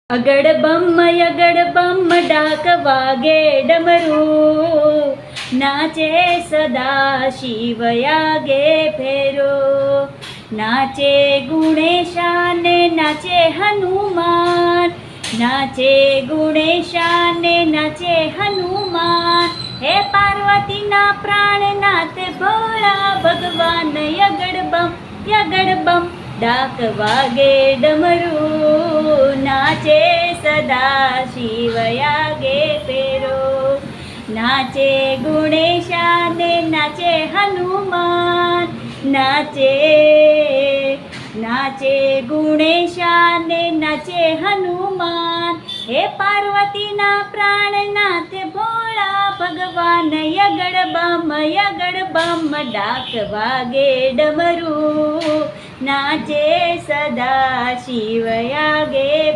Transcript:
अगड़ बम डाक वागे डमरू, नाचे सदा शिव यागे फेरो। नाचे गुणेशाने नाचे हनुमान, नाचे गुणेशाने नाचे हनुमान। हे पार्वती ना प्राणनाथ भोळा भगवान, यगड़ बम डाक वागे डमरू, नाचे सदा शिव यागे फेरो। नाचे गुणेशाने नाचे हनुमान, नाचे गुणेशाने नाचे हनुमान। हे पार्वती ना प्राणनाथ भोळा भगवान, यगड़ बम डाक वागे डमरू, नाचे सदा शिव यागे।